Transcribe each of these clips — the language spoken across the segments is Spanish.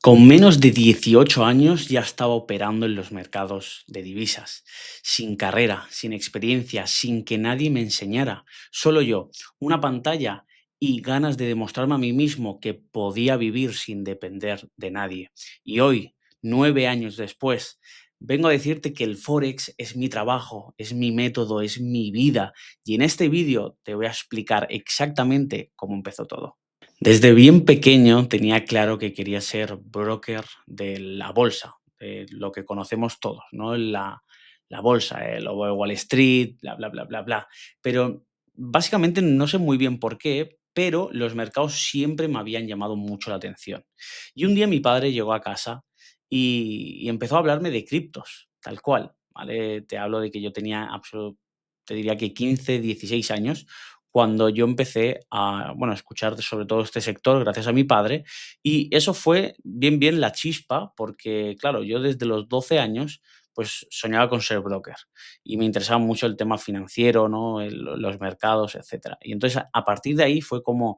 Con menos de 18 años ya estaba operando en los mercados de divisas, sin carrera, sin experiencia, sin que nadie me enseñara, solo yo, una pantalla y ganas de demostrarme a mí mismo que podía vivir sin depender de nadie. Y hoy, 9 años después, vengo a decirte que el Forex es mi trabajo, es mi método, es mi vida. Y en este vídeo te voy a explicar exactamente cómo empezó todo. Desde bien pequeño tenía claro que quería ser broker de la bolsa, de lo que conocemos todos, ¿no? La bolsa, el lobo de Wall Street, bla, bla, bla, bla, bla. Pero básicamente no sé muy bien por qué, pero los mercados siempre me habían llamado mucho la atención. Y un día mi padre llegó a casa y empezó a hablarme de criptos, tal cual, ¿vale? Te hablo de que yo tenía te diría que 15, 16 años cuando yo empecé a, bueno, a escuchar sobre todo este sector gracias a mi padre, y eso fue bien la chispa, porque claro, yo desde los 12 años, pues soñaba con ser broker y me interesaba mucho el tema financiero, ¿no? Los mercados, etcétera. Y entonces a partir de ahí fue como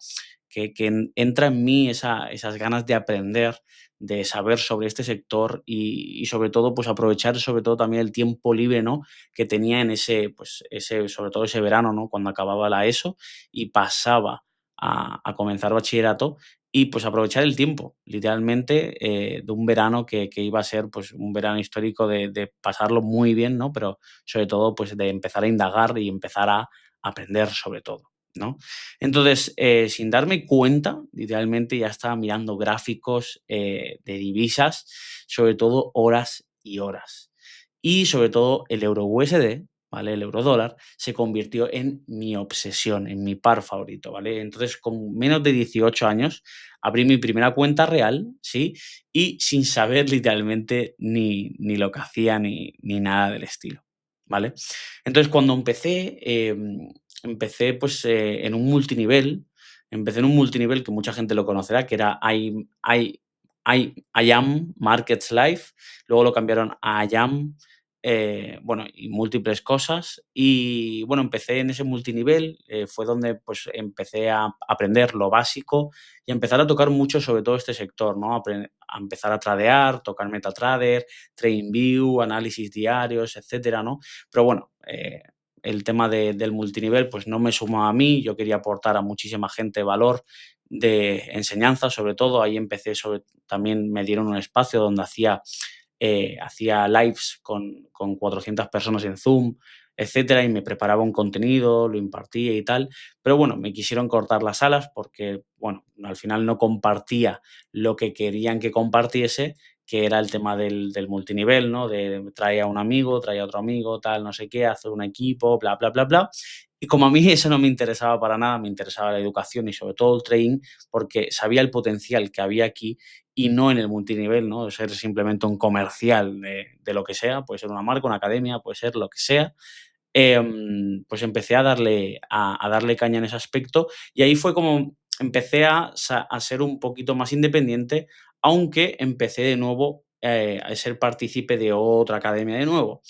que entra en mí esas ganas de aprender, de saber sobre este sector y sobre todo, pues aprovechar sobre todo también el tiempo libre, ¿no? Que tenía en ese, pues, sobre todo ese verano, ¿no? Cuando acababa la ESO y pasaba a comenzar bachillerato y pues aprovechar el tiempo, literalmente, de un verano que iba a ser pues un verano histórico de pasarlo muy bien, ¿no? Pero sobre todo pues de empezar a indagar y empezar a aprender sobre todo, ¿no? Entonces, sin darme cuenta, literalmente ya estaba mirando gráficos de divisas, sobre todo horas y horas. Y sobre todo el euro USD, ¿vale? El euro dólar se convirtió en mi obsesión, en mi par favorito, ¿vale? Entonces, con menos de 18 años, abrí mi primera cuenta real, ¿sí? Y sin saber literalmente ni lo que hacía ni nada del estilo, ¿vale? Entonces, cuando empecé pues en un multinivel, empecé en un multinivel que mucha gente lo conocerá, que era I Am Markets Live, luego lo cambiaron a I Am, bueno, y múltiples cosas. Y bueno, empecé en ese multinivel, fue donde pues empecé a aprender lo básico y a empezar a tocar mucho sobre todo este sector, ¿no? A empezar a tradear, tocar MetaTrader, TradingView, análisis diarios, etcétera, ¿no? Pero bueno, el tema del multinivel pues no me sumó a mí, yo quería aportar a muchísima gente valor de enseñanza, sobre todo, ahí empecé, también me dieron un espacio donde hacía lives con 400 personas en Zoom, etcétera, y me preparaba un contenido, lo impartía y tal, pero bueno, me quisieron cortar las alas porque, bueno, al final no compartía lo que querían que compartiese, que era el tema del multinivel, ¿no? De traer a un amigo, traer a otro amigo, tal, no sé qué, hacer un equipo, bla, bla, bla, bla. Y como a mí eso no me interesaba para nada, me interesaba la educación y sobre todo el trading, porque sabía el potencial que había aquí y no en el multinivel, ¿no? De ser simplemente un comercial de lo que sea, puede ser una marca, una academia, puede ser lo que sea. Pues empecé a darle caña en ese aspecto y ahí fue como empecé a ser un poquito más independiente, aunque empecé de nuevo a ser partícipe de otra academia de nuevo,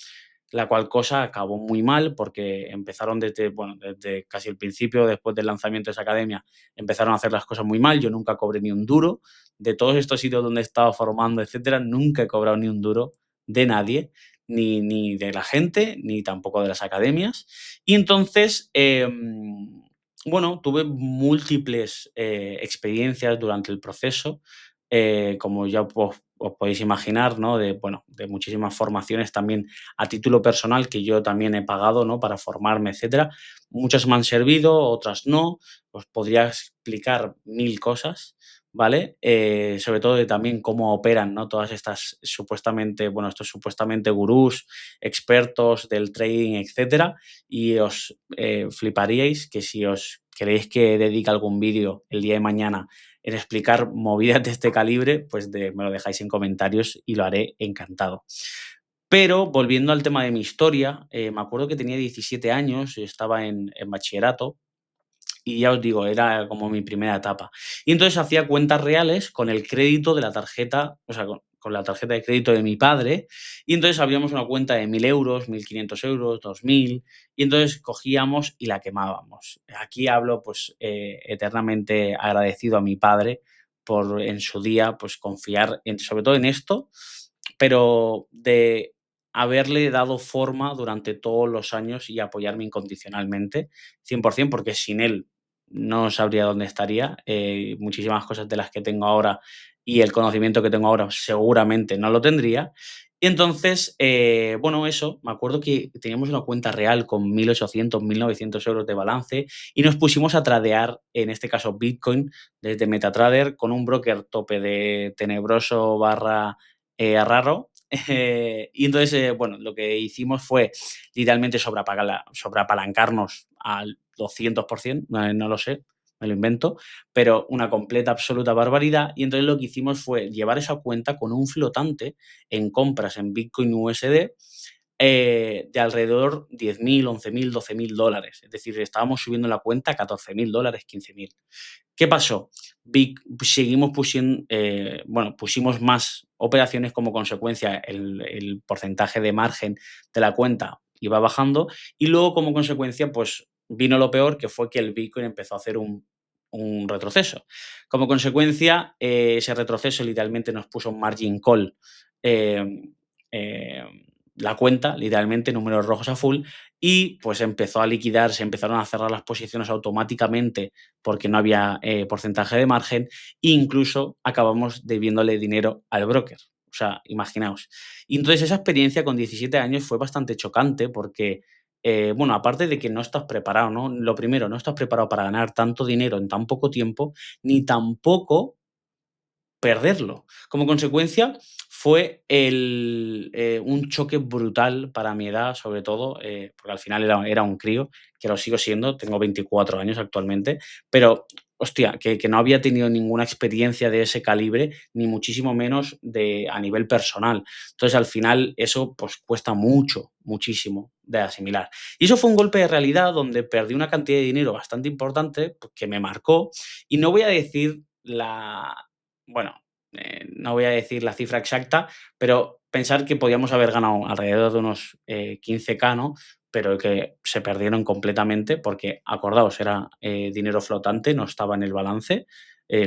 la cual cosa acabó muy mal porque empezaron desde, bueno, desde casi el principio, después del lanzamiento de esa academia, empezaron a hacer las cosas muy mal. Yo nunca cobré ni un duro de todos estos sitios donde he estado formando, etcétera, nunca he cobrado ni un duro de nadie, ni de la gente, ni tampoco de las academias. Y entonces, bueno, tuve múltiples experiencias durante el proceso, como ya os podéis imaginar, ¿no? De, bueno, de muchísimas formaciones también a título personal que yo también he pagado, ¿no? Para formarme, etcétera. Muchas me han servido, otras no. Os podría explicar mil cosas, ¿vale? Sobre todo de también cómo operan, ¿no? Todas estas supuestamente, bueno, estos supuestamente gurús, expertos del trading, etcétera. Y os fliparíais que si os queréis que dedique algún vídeo el día de mañana en explicar movidas de este calibre, pues me lo dejáis en comentarios y lo haré encantado. Pero volviendo al tema de mi historia, me acuerdo que tenía 17 años y estaba en bachillerato y ya os digo, era como mi primera etapa. Y entonces hacía cuentas reales con el crédito de la tarjeta, o sea, con la tarjeta de crédito de mi padre, y entonces abríamos una cuenta de 1.000 euros, 1.500 euros, 2.000, y entonces cogíamos y la quemábamos. Aquí hablo, pues, eternamente agradecido a mi padre, por en su día, pues confiar sobre todo en esto, pero de haberle dado forma durante todos los años y apoyarme incondicionalmente, 100%, porque sin él no sabría dónde estaría. Muchísimas cosas de las que tengo ahora y el conocimiento que tengo ahora seguramente no lo tendría. Y entonces, bueno, eso, me acuerdo que teníamos una cuenta real con 1.800, 1.900 € de balance y nos pusimos a tradear, en este caso Bitcoin, desde MetaTrader con un broker tope de tenebroso barra raro. Y entonces, bueno, lo que hicimos fue literalmente sobreapalancarnos al 200%, no lo sé, me lo invento, pero una completa, absoluta barbaridad. Y entonces lo que hicimos fue llevar esa cuenta con un flotante en compras en Bitcoin USD de alrededor 10.000, 11.000, 12.000 dólares. Es decir, estábamos subiendo la cuenta a 14.000 dólares, 15.000. ¿Qué pasó? Seguimos bueno, pusimos más operaciones, como consecuencia el porcentaje de margen de la cuenta iba bajando y luego como consecuencia pues vino lo peor, que fue que el Bitcoin empezó a hacer un retroceso. Como consecuencia, ese retroceso literalmente nos puso un margin call, eh, eh, la cuenta, literalmente números rojos a full, y pues empezó a liquidar, se empezaron a cerrar las posiciones automáticamente porque no había porcentaje de margen, e incluso acabamos debiéndole dinero al broker. O sea, imaginaos. Y entonces esa experiencia con 17 años fue bastante chocante porque, bueno, aparte de que no estás preparado, ¿no? Lo primero, no estás preparado para ganar tanto dinero en tan poco tiempo, ni tampoco perderlo. Como consecuencia, fue un choque brutal para mi edad, sobre todo, porque al final era un crío, que lo sigo siendo, tengo 24 años actualmente, pero hostia, que no había tenido ninguna experiencia de ese calibre, ni muchísimo menos a nivel personal. Entonces, al final, eso pues cuesta mucho, muchísimo de asimilar. Y eso fue un golpe de realidad donde perdí una cantidad de dinero bastante importante, pues, que me marcó, y no voy a decir bueno, no voy a decir la cifra exacta, pero pensar que podíamos haber ganado alrededor de unos 15K, ¿no? Pero que se perdieron completamente porque, acordaos, era dinero flotante, no estaba en el balance,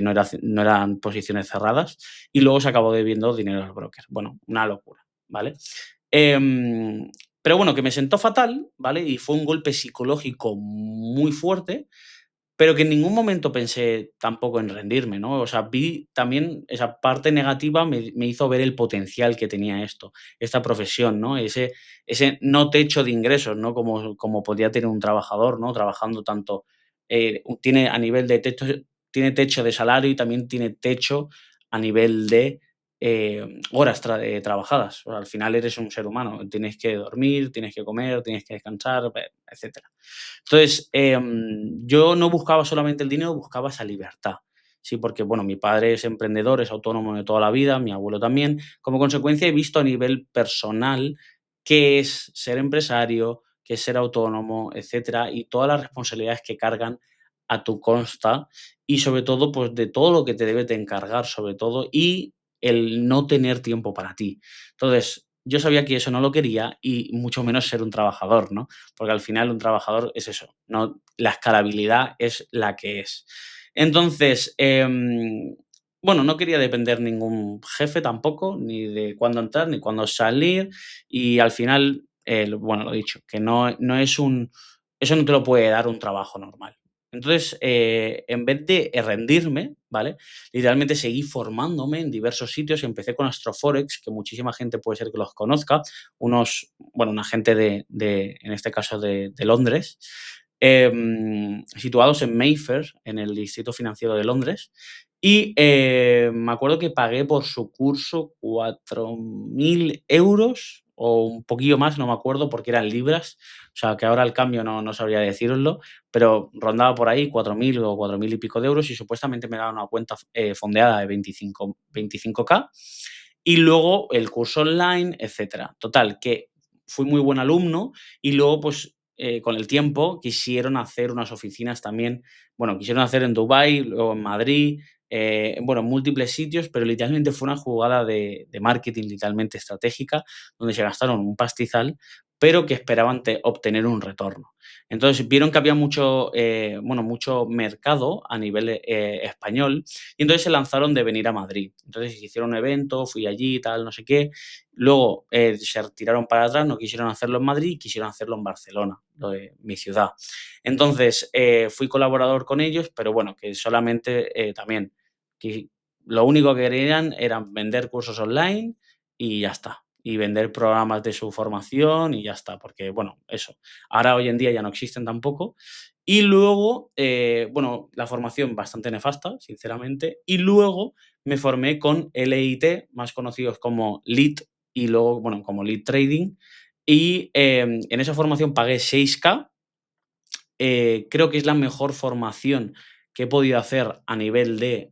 no eran posiciones cerradas y luego se acabó debiendo dinero al broker. Bueno, una locura, ¿vale? Em, pero bueno, que me sentó fatal, ¿vale? Y fue un golpe psicológico muy fuerte, pero que en ningún momento pensé tampoco en rendirme, ¿no? O sea, vi también esa parte negativa, me hizo ver el potencial que tenía esta profesión, ¿no? Ese no techo de ingresos, ¿no? Como podría tener un trabajador, ¿no? Trabajando tanto, tiene a nivel de techo, tiene techo de salario y también tiene techo a nivel de horas trabajadas. O sea, al final eres un ser humano, tienes que dormir, tienes que comer, tienes que descansar, etcétera. Entonces, yo no buscaba solamente el dinero, buscaba esa libertad. Sí, porque, bueno, mi padre es emprendedor, es autónomo de toda la vida, mi abuelo también. Como consecuencia, he visto a nivel personal qué es ser empresario, qué es ser autónomo, etcétera, y todas las responsabilidades que cargan a tu consta y sobre todo, pues, de todo lo que te debes de encargar, sobre todo, y el no tener tiempo para ti. Entonces, yo sabía que eso no lo quería y mucho menos ser un trabajador, ¿no? Porque al final un trabajador es eso, no, la escalabilidad es la que es. Entonces, bueno, no quería depender ningún jefe tampoco, ni de cuándo entrar, ni cuándo salir, y al final, bueno, lo dicho, que no es eso no te lo puede dar un trabajo normal. Entonces, en vez de rendirme, ¿vale? Literalmente seguí formándome en diversos sitios. Empecé con Astroforex, que muchísima gente puede ser que los conozca, bueno, una gente en este caso de Londres, situados en Mayfair, en el distrito financiero de Londres. Y me acuerdo que pagué por su curso 4.000 € o un poquillo más, no me acuerdo, porque eran libras. O sea, que ahora el cambio no sabría deciroslo, pero rondaba por ahí 4.000 o 4.000 y pico de euros y supuestamente me daban una cuenta fondeada de 25K y luego el curso online, etcétera. Total, que fui muy buen alumno y luego, pues, con el tiempo quisieron hacer unas oficinas también, bueno, quisieron hacer en Dubái, luego en Madrid, bueno, en múltiples sitios, pero literalmente fue una jugada de marketing literalmente estratégica, donde se gastaron un pastizal pero que esperaban obtener un retorno. Entonces vieron que había mucho, bueno, mucho mercado a nivel español y entonces se lanzaron de venir a Madrid. Entonces hicieron un evento, fui allí, tal, no sé qué. Luego se retiraron para atrás, no quisieron hacerlo en Madrid, quisieron hacerlo en Barcelona, mi ciudad. Entonces fui colaborador con ellos, pero bueno, que solamente también, que lo único que querían era vender cursos online y ya está. Y vender programas de su formación y ya está, porque bueno, eso. Ahora hoy en día ya no existen tampoco. Y luego, bueno, la formación bastante nefasta, sinceramente. Y luego me formé con LIT, más conocidos como Lead y luego, bueno, como Lead Trading. Y en esa formación pagué 6K. Creo que es la mejor formación que he podido hacer a nivel de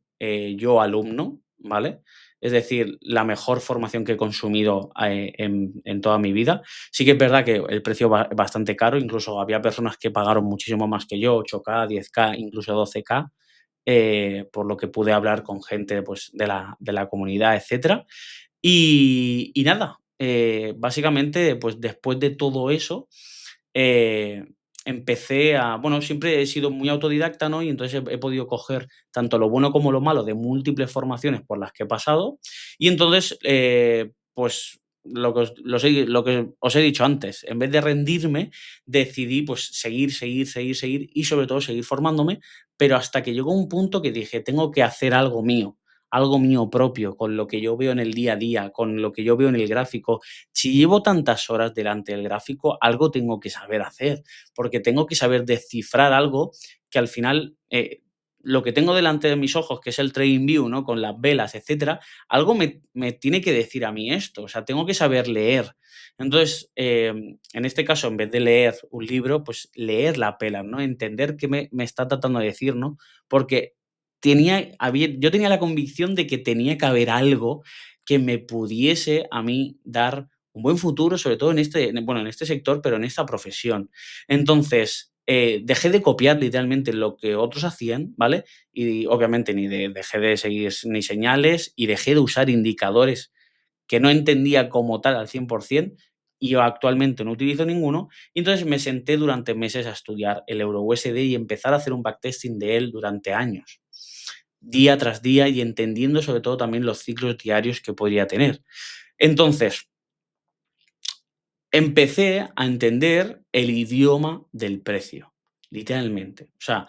yo alumno, ¿vale? Es decir, la mejor formación que he consumido en toda mi vida. Sí que es verdad que el precio va bastante caro, incluso había personas que pagaron muchísimo más que yo, 8K, 10K, incluso 12K, por lo que pude hablar con gente pues, de la comunidad, etcétera. Y nada, básicamente, pues después de todo eso, eh, empecé a bueno, siempre he sido muy autodidacta, ¿no? Y entonces he podido coger tanto lo bueno como lo malo de múltiples formaciones por las que he pasado. Y entonces, pues lo que os he dicho antes, en vez de rendirme, decidí pues seguir, seguir, seguir, seguir y sobre todo seguir formándome, pero hasta que llegó un punto que dije: "Tengo que hacer algo mío propio, con lo que yo veo en el día a día, con lo que yo veo en el gráfico. Si llevo tantas horas delante del gráfico, algo tengo que saber hacer, porque tengo que saber descifrar algo que al final, lo que tengo delante de mis ojos, que es el TradingView, ¿no? Con las velas, etcétera, algo me tiene que decir a mí esto, o sea, tengo que saber leer. Entonces, en este caso, en vez de leer un libro, pues leer la pela, ¿no? Entender qué me está tratando de decir, ¿no? Porque yo tenía la convicción de que tenía que haber algo que me pudiese a mí dar un buen futuro, sobre todo bueno, en este sector, pero en esta profesión. Entonces, dejé de copiar literalmente lo que otros hacían, ¿vale? Y obviamente dejé de seguir ni señales y dejé de usar indicadores que no entendía como tal al 100%, y yo actualmente no utilizo ninguno. Y entonces me senté durante meses a estudiar el euro USD y empezar a hacer un backtesting de él durante años, día tras día y entendiendo sobre todo también los ciclos diarios que podría tener. Entonces, empecé a entender el idioma del precio, literalmente. O sea,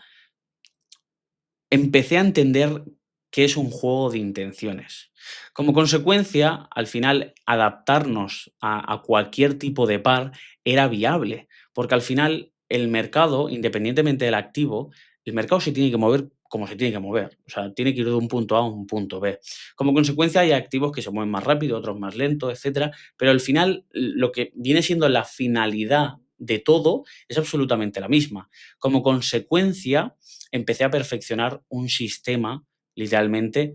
empecé a entender que es un juego de intenciones. Como consecuencia, al final, adaptarnos a cualquier tipo de par era viable, porque al final el mercado, independientemente del activo, el mercado se tiene que mover como se tiene que mover. O sea, tiene que ir de un punto A a un punto B. Como consecuencia, hay activos que se mueven más rápido, otros más lento, etcétera, pero al final lo que viene siendo la finalidad de todo es absolutamente la misma. Como consecuencia, empecé a perfeccionar un sistema, literalmente,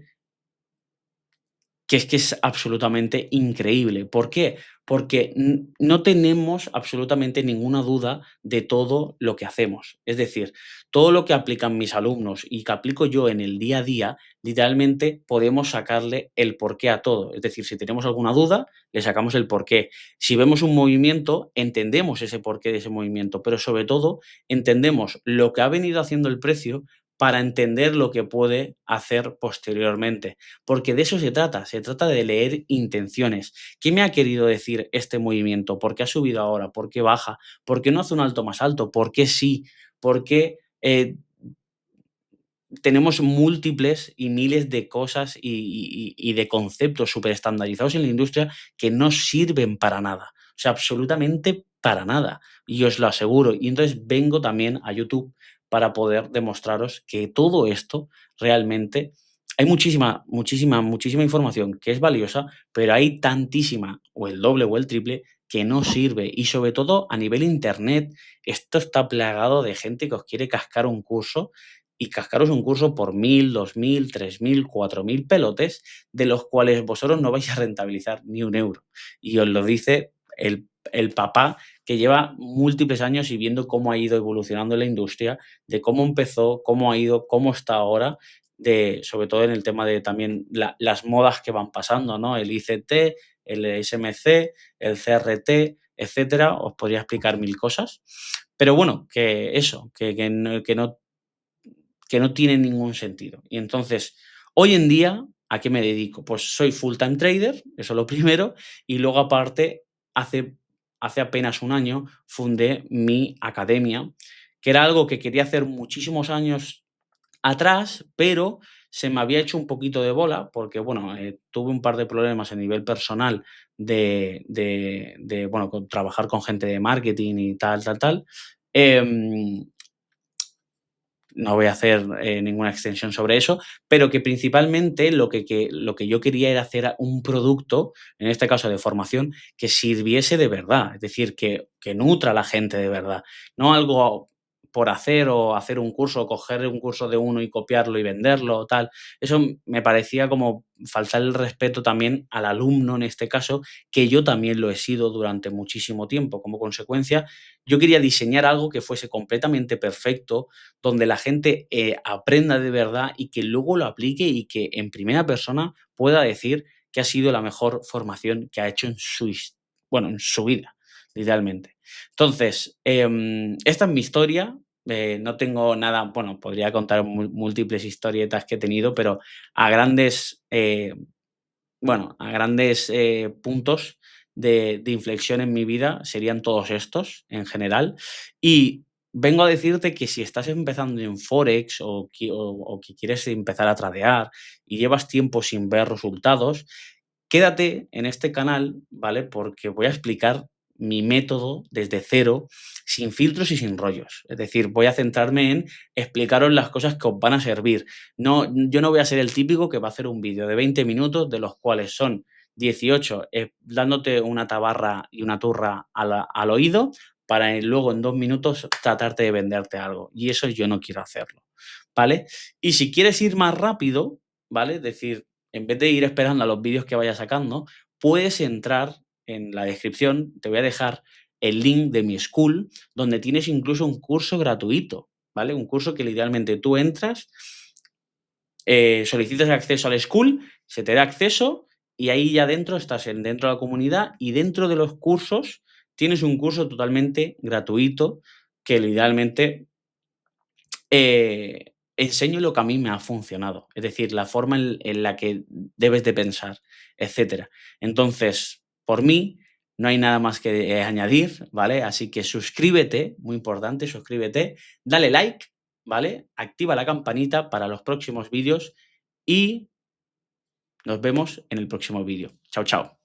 que es absolutamente increíble. ¿Por qué? Porque no tenemos absolutamente ninguna duda de todo lo que hacemos. Es decir, todo lo que aplican mis alumnos y que aplico yo en el día a día, literalmente podemos sacarle el porqué a todo. Es decir, si tenemos alguna duda, le sacamos el porqué. Si vemos un movimiento, entendemos ese porqué de ese movimiento, pero sobre todo entendemos lo que ha venido haciendo el precio para entender lo que puede hacer posteriormente. Porque de eso se trata de leer intenciones. ¿Qué me ha querido decir este movimiento? ¿Por qué ha subido ahora? ¿Por qué baja? ¿Por qué no hace un alto más alto? ¿Por qué sí? ¿Por qué tenemos múltiples y miles de cosas y de conceptos súper estandarizados en la industria que no sirven para nada? O sea, absolutamente para nada. Y os lo aseguro. Y entonces vengo también a YouTube para poder demostraros que todo esto realmente hay muchísima, muchísima, muchísima información que es valiosa, pero hay tantísima, o el doble o el triple, que no sirve. Y sobre todo a nivel internet, esto está plagado de gente que os quiere cascar un curso y cascaros un curso por 1.000, 2.000, 3.000, 4.000 pelotes, de los cuales vosotros no vais a rentabilizar ni un euro. Y os lo dice el papá que lleva múltiples años y viendo cómo ha ido evolucionando la industria, de cómo empezó, cómo ha ido, cómo está ahora, sobre todo en el tema de también las modas que van pasando, ¿no? El ICT, el SMC, el CRT, etcétera. Os podría explicar mil cosas, pero bueno, que eso, que no tiene ningún sentido. Y entonces, hoy en día, ¿a qué me dedico? Pues soy full time trader, eso es lo primero, y luego aparte, hace, hace apenas un año fundé mi academia, que era algo que quería hacer muchísimos años atrás, pero se me había hecho un poquito de bola porque, bueno, tuve un par de problemas a nivel personal bueno, trabajar con gente de marketing y tal, tal, tal. Em, no voy a hacer ninguna extensión sobre eso, pero que principalmente lo que yo quería era hacer un producto, en este caso de formación, que sirviese de verdad, es decir, que nutra a la gente de verdad, no algo por hacer o hacer un curso, o coger un curso de uno y copiarlo y venderlo o tal. Eso me parecía como faltar el respeto también al alumno en este caso, que yo también lo he sido durante muchísimo tiempo. Como consecuencia, yo quería diseñar algo que fuese completamente perfecto, donde la gente aprenda de verdad y que luego lo aplique y que en primera persona pueda decir que ha sido la mejor formación que ha hecho bueno, en su vida, literalmente. Entonces, esta es mi historia. No tengo nada, bueno, podría contar múltiples historietas que he tenido, pero a grandes, bueno, a grandes puntos de inflexión en mi vida serían todos estos en general. Y vengo a decirte que si estás empezando en Forex o que quieres empezar a tradear y llevas tiempo sin ver resultados, quédate en este canal, ¿vale? Porque voy a explicar mi método desde cero, sin filtros y sin rollos. Es decir, voy a centrarme en explicaros las cosas que os van a servir. No, yo no voy a ser el típico que va a hacer un vídeo de 20 minutos, de los cuales son 18 dándote una tabarra y una turra al oído, para luego en 2 minutos tratarte de venderte algo. Y eso yo no quiero hacerlo, ¿vale? Y si quieres ir más rápido, ¿vale? Es decir, en vez de ir esperando a los vídeos que vaya sacando, puedes entrar en la descripción, te voy a dejar el link de mi school, donde tienes incluso un curso gratuito, ¿vale? Un curso que literalmente tú entras, solicitas acceso al school, se te da acceso y ahí ya dentro estás dentro de la comunidad, y dentro de los cursos tienes un curso totalmente gratuito que literalmente enseño lo que a mí me ha funcionado, es decir, la forma en la que debes de pensar, etcétera. Entonces, por mí, no hay nada más que añadir, ¿vale? Así que suscríbete, muy importante, suscríbete, dale like, ¿vale? Activa la campanita para los próximos vídeos y nos vemos en el próximo vídeo. Chao, chao.